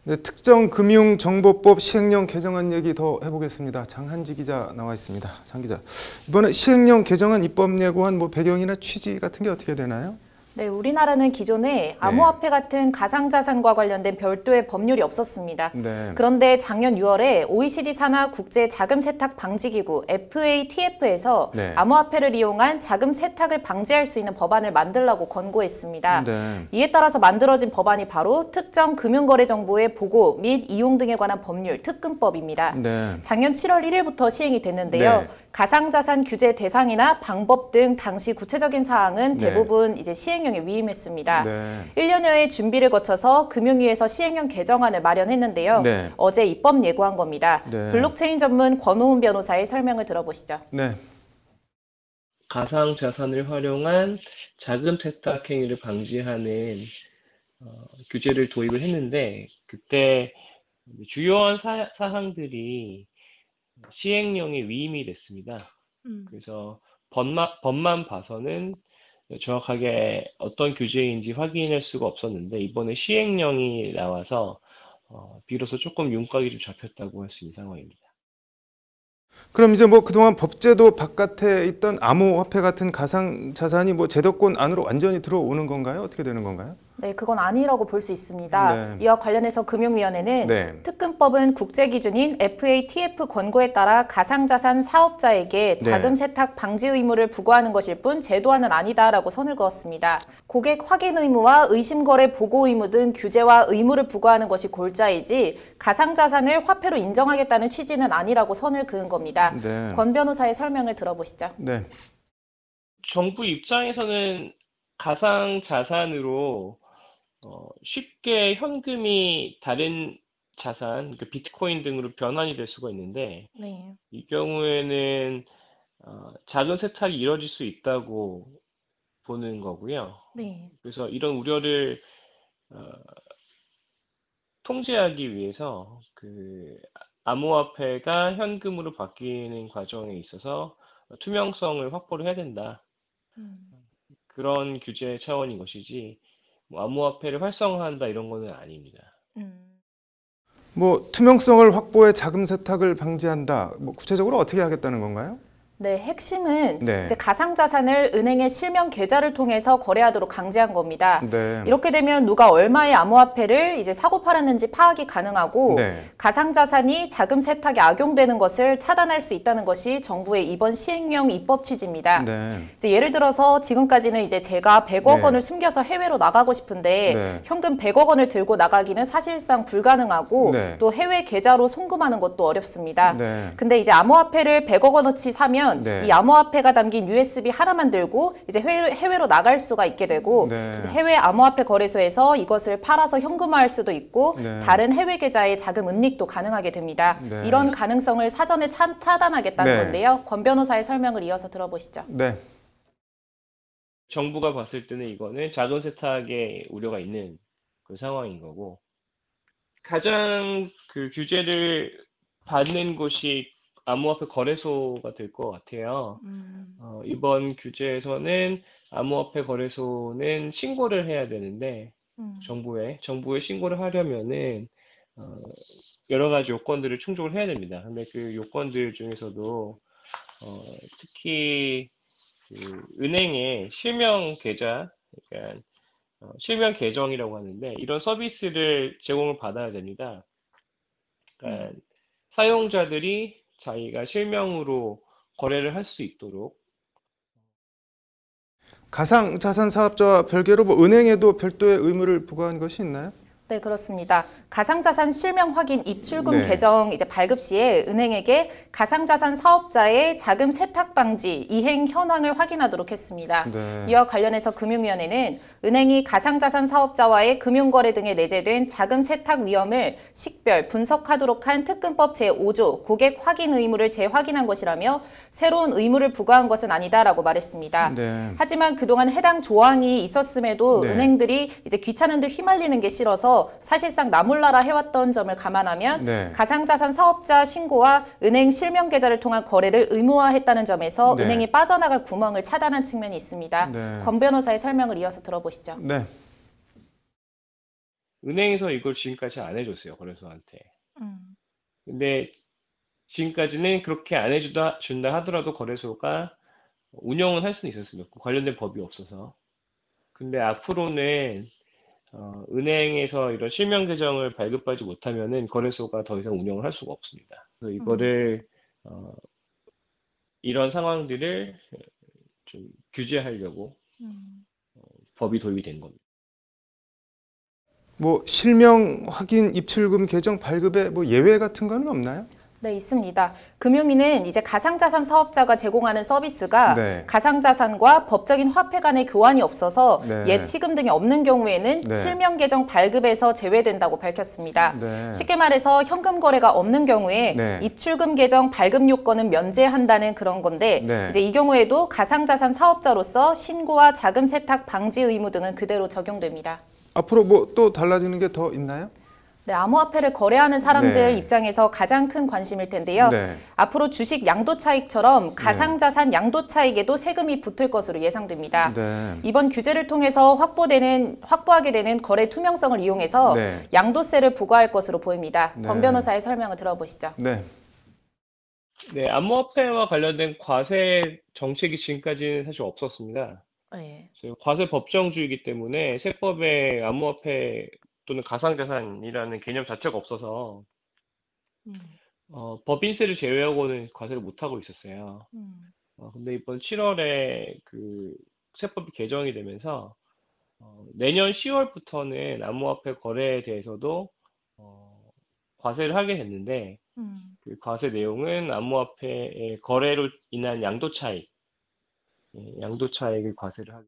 네, 특정금융정보법 시행령 개정안 얘기 더 해보겠습니다. 장한지 기자 나와 있습니다. 장 기자, 이번에 시행령 개정안 입법 예고한 배경이나 취지 같은 게 어떻게 되나요? 네, 우리나라는 기존에 암호화폐 같은 가상자산과 관련된 별도의 법률이 없었습니다. 네. 그런데 작년 6월에 OECD 산하 국제 자금 세탁 방지 기구 FATF에서 네. 암호화폐를 이용한 자금 세탁을 방지할 수 있는 법안을 만들라고 권고했습니다. 네. 이에 따라서 만들어진 법안이 바로 특정 금융거래 정보의 보고 및 이용 등에 관한 법률 특금법입니다. 네. 작년 7월 1일부터 시행이 됐는데요. 네. 가상자산 규제 대상이나 방법 등 당시 구체적인 사항은 네. 대부분 이제 시행령에 위임했습니다. 네. 1년여의 준비를 거쳐서 금융위에서 시행령 개정안을 마련했는데요. 네. 어제 입법 예고한 겁니다. 네. 블록체인 전문 권호훈 변호사의 설명을 들어보시죠. 네. 가상자산을 활용한 자금 세탁 행위를 방지하는 규제를 도입을 했는데 그때 주요한 사항들이 시행령에 위임이 됐습니다. 그래서 법만 봐서는 정확하게 어떤 규제인지 확인할 수가 없었는데 이번에 시행령이 나와서 비로소 조금 윤곽이 좀 잡혔다고 할 수 있는 상황입니다. 그럼 이제 그동안 법제도 바깥에 있던 암호화폐 같은 가상자산이 제도권 안으로 완전히 들어오는 건가요? 어떻게 되는 건가요? 네, 그건 아니라고 볼 수 있습니다. 네. 이와 관련해서 금융위원회는 네. 특금법은 국제기준인 FATF 권고에 따라 가상자산 사업자에게 자금 네. 세탁 방지 의무를 부과하는 것일 뿐 제도화는 아니다라고 선을 그었습니다. 고객 확인 의무와 의심거래 보고 의무 등 규제와 의무를 부과하는 것이 골자이지 가상자산을 화폐로 인정하겠다는 취지는 아니라고 선을 그은 겁니다. 네. 권 변호사의 설명을 들어보시죠. 네. 정부 입장에서는 가상자산으로 쉽게 현금이 다른 자산, 그러니까 비트코인 등으로 변환이 될 수가 있는데 네. 이 경우에는 자금 세탁이 이루어질 수 있다고 보는 거고요. 네. 그래서 이런 우려를 통제하기 위해서 암호화폐가 현금으로 바뀌는 과정에 있어서 투명성을 확보를 해야 된다. 그런 규제 차원인 것이지 암호화폐를 활성화한다 이런 거는 아닙니다. 투명성을 확보해 자금 세탁을 방지한다. 구체적으로 어떻게 하겠다는 건가요? 네, 핵심은 네. 이제 가상자산을 은행의 실명 계좌를 통해서 거래하도록 강제한 겁니다. 네. 이렇게 되면 누가 얼마의 암호화폐를 이제 사고 팔았는지 파악이 가능하고 네. 가상자산이 자금 세탁에 악용되는 것을 차단할 수 있다는 것이 정부의 이번 시행령 입법 취지입니다. 네. 이제 예를 들어서 지금까지는 이제 제가 100억 네. 원을 숨겨서 해외로 나가고 싶은데 네. 현금 100억 원을 들고 나가기는 사실상 불가능하고 네. 또 해외 계좌로 송금하는 것도 어렵습니다. 네. 근데 이제 암호화폐를 100억 원어치 사면 네. 이 암호화폐가 담긴 USB 하나만 들고 이제 해외로 나갈 수가 있게 되고 네. 이제 해외 암호화폐 거래소에서 이것을 팔아서 현금화할 수도 있고 네. 다른 해외 계좌에 자금 은닉도 가능하게 됩니다. 네. 이런 가능성을 사전에 차단하겠다는 네. 건데요. 권 변호사의 설명을 이어서 들어보시죠. 네. 정부가 봤을 때는 이거는 자금 세탁에 우려가 있는 그 상황인 거고 가장 규제를 받는 곳이 암호화폐 거래소가 될 것 같아요. 이번 규제에서는 암호화폐 거래소는 신고를 해야 되는데 정부에 신고를 하려면은 여러 가지 요건들을 충족을 해야 됩니다. 근데 그 요건들 중에서도 특히 은행의 실명 계좌, 그러니까 실명 계정이라고 하는데 이런 서비스를 제공을 받아야 됩니다. 그러니까 사용자들이 자기가 실명으로 거래를 할 수 있도록. 가상자산 사업자와 별개로 은행에도 별도의 의무를 부과한 것이 있나요? 네, 그렇습니다. 가상자산 실명 확인 입출금 네. 계정 이제 발급 시에 은행에게 가상자산 사업자의 자금 세탁 방지 이행 현황을 확인하도록 했습니다. 네. 이와 관련해서 금융위원회는 은행이 가상자산 사업자와의 금융거래 등에 내재된 자금 세탁 위험을 식별, 분석하도록 한 특금법 제5조 고객 확인 의무를 재확인한 것이라며 새로운 의무를 부과한 것은 아니다라고 말했습니다. 네. 하지만 그동안 해당 조항이 있었음에도 네. 은행들이 이제 귀찮은 데 휘말리는 게 싫어서 사실상 나몰라라 해왔던 점을 감안하면 네. 가상자산 사업자 신고와 은행 실명 계좌를 통한 거래를 의무화했다는 점에서 네. 은행이 빠져나갈 구멍을 차단한 측면이 있습니다. 네. 권 변호사의 설명을 이어서 들어보시죠. 네. 은행에서 이걸 지금까지 안 해줬어요, 거래소한테. 근데 지금까지는 그렇게 안 준다 하더라도 거래소가 운영은 할 수는 있었습니다. 관련된 법이 없어서. 근데 앞으로는 은행에서 이런 실명 계정을 발급하지 못하면은 거래소가 더 이상 운영을 할 수가 없습니다. 그래서 이거를 이런 상황들을 좀 규제하려고 법이 도입이 된 겁니다. 뭐 실명 확인 입출금 계정 발급에 뭐 예외 같은 건 없나요? 네, 있습니다. 금융위는 이제 가상자산 사업자가 제공하는 서비스가 네. 가상자산과 법적인 화폐 간의 교환이 없어서 네. 예치금 등이 없는 경우에는 네. 실명 계정 발급에서 제외된다고 밝혔습니다. 네. 쉽게 말해서 현금 거래가 없는 경우에 네. 입출금 계정 발급 요건은 면제한다는 그런 건데 네. 이제 이 경우에도 가상자산 사업자로서 신고와 자금 세탁 방지 의무 등은 그대로 적용됩니다. 앞으로 뭐 또 달라지는 게 더 있나요? 네, 암호화폐를 거래하는 사람들 네. 입장에서 가장 큰 관심일 텐데요. 네. 앞으로 주식 양도차익처럼 가상자산 양도차익에도 세금이 붙을 것으로 예상됩니다. 네. 이번 규제를 통해서 확보하게 되는 거래 투명성을 이용해서 네. 양도세를 부과할 것으로 보입니다. 네. 권 변호사의 설명을 들어보시죠. 네. 네, 암호화폐와 관련된 과세 정책이 지금까지는 사실 없었습니다. 네. 그래서 과세 법정주의이기 때문에 세법에 암호화폐 또는 가상자산이라는 개념 자체가 없어서 법인세를 제외하고는 과세를 못하고 있었어요. 근데 이번 7월에 그 세법이 개정이 되면서 내년 10월부터는 암호화폐 거래에 대해서도 과세를 하게 됐는데 그 과세 내용은 암호화폐의 거래로 인한 양도차익을 과세를 하게.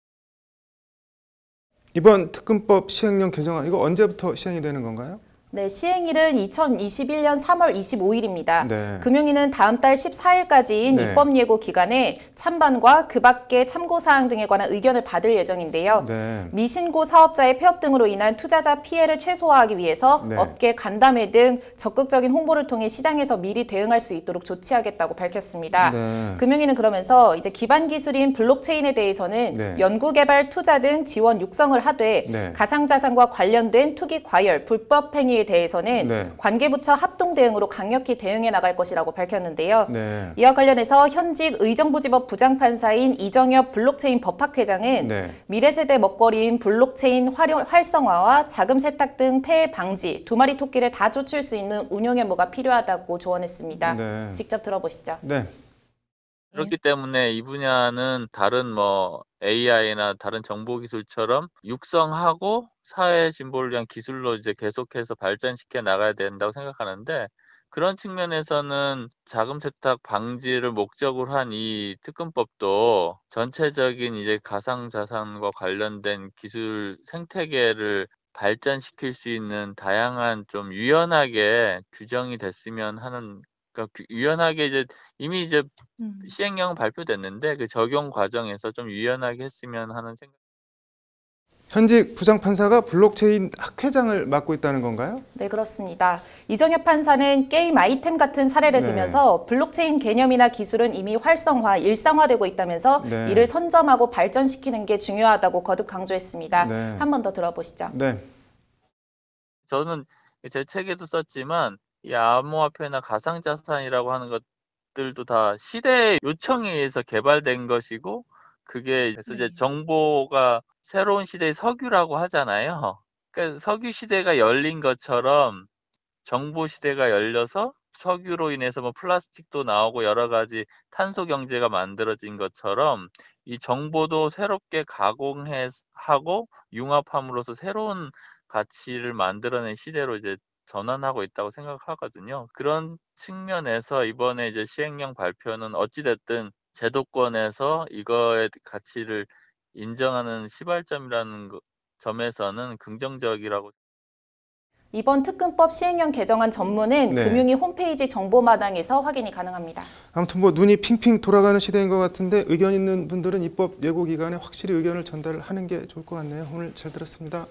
이번 특근법 시행령 개정안 이거 언제부터 시행이 되는 건가요? 네, 시행일은 2021년 3월 25일입니다. 네. 금융위는 다음 달 14일까지인 네. 입법 예고 기간에 찬반과 그 밖의 참고사항 등에 관한 의견을 받을 예정인데요. 네. 미신고 사업자의 폐업 등으로 인한 투자자 피해를 최소화하기 위해서 네. 업계 간담회 등 적극적인 홍보를 통해 시장에서 미리 대응할 수 있도록 조치하겠다고 밝혔습니다. 네. 금융위는 그러면서 이제 기반 기술인 블록체인에 대해서는 네. 연구개발 투자 등 지원 육성을 하되 네. 가상자산과 관련된 투기 과열, 불법 행위에 대해서는 네. 관계부처 합동 대응으로 강력히 대응해 나갈 것이라고 밝혔는데요. 네. 이와 관련해서 현직 의정부지법 부장판사인 이정엽 블록체인 법학회장은 네. 미래세대 먹거리인 블록체인 활성화와 자금 세탁 등 폐해 방지, 두 마리 토끼를 다 쫓을 수 있는 운용 해무가 필요하다고 조언했습니다. 네. 직접 들어보시죠. 네. 그렇기 때문에 이 분야는 다른 뭐 AI나 다른 정보기술처럼 육성하고 사회 진보를 위한 기술로 이제 계속해서 발전시켜 나가야 된다고 생각하는데, 그런 측면에서는 자금 세탁 방지를 목적으로 한 이 특근법도 전체적인 이제 가상자산과 관련된 기술 생태계를 발전시킬 수 있는 다양한 좀 유연하게 규정이 됐으면 하는, 그러니까 유연하게 이제 이미 이제 시행령 발표됐는데 그 적용 과정에서 좀 유연하게 했으면 하는 생각. 현직 부장판사가 블록체인 학회장을 맡고 있다는 건가요? 네, 그렇습니다. 이정엽 판사는 게임 아이템 같은 사례를 네. 들면서 블록체인 개념이나 기술은 이미 활성화, 일상화되고 있다면서 네. 이를 선점하고 발전시키는 게 중요하다고 거듭 강조했습니다. 네. 한 번 더 들어보시죠. 네. 저는 제 책에도 썼지만 이 암호화폐나 가상자산이라고 하는 것들도 다 시대의 요청에 의해서 개발된 것이고, 그게 그래서 이제 정보가 새로운 시대의 석유라고 하잖아요. 그러니까 석유 시대가 열린 것처럼 정보 시대가 열려서 석유로 인해서 뭐 플라스틱도 나오고 여러 가지 탄소 경제가 만들어진 것처럼 이 정보도 새롭게 가공하고 융합함으로써 새로운 가치를 만들어낸 시대로 이제 전환하고 있다고 생각하거든요. 그런 측면에서 이번에 이제 시행령 발표는 어찌됐든 제도권에서 이거의 가치를 인정하는 시발점이라는 점에서는 긍정적이라고. 이번 특근법 시행령 개정안 전문은 네. 금융위 홈페이지 정보마당에서 확인이 가능합니다. 아무튼 뭐 눈이 핑핑 돌아가는 시대인 것 같은데 의견 있는 분들은 입법 예고 기간에 확실히 의견을 전달하는 게 좋을 것 같네요. 오늘 잘 들었습니다.